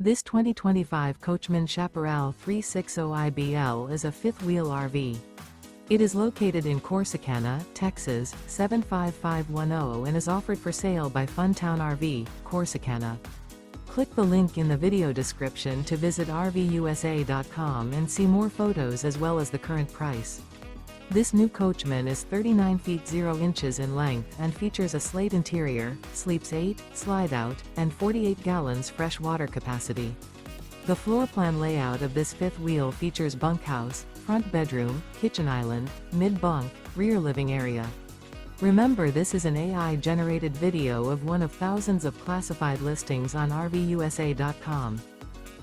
This 2025 Coachmen Chaparral 360IBL is a fifth-wheel RV. It is located in Corsicana, Texas, 75510 and is offered for sale by Funtown RV, Corsicana. Click the link in the video description to visit RVUSA.com and see more photos as well as the current price. This new Coachmen is 39 feet 0 inches in length and features a SLATE interior, sleeps 8, slide-out, and 48 gallons fresh water capacity. The floor plan layout of this fifth wheel features bunkhouse, front bedroom, kitchen island, mid-bunk, rear living area. Remember, this is an AI-generated video of one of thousands of classified listings on RVUSA.com.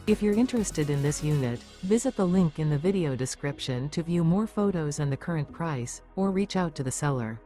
If you're interested in this unit, visit the link in the video description to view more photos and the current price, or reach out to the seller.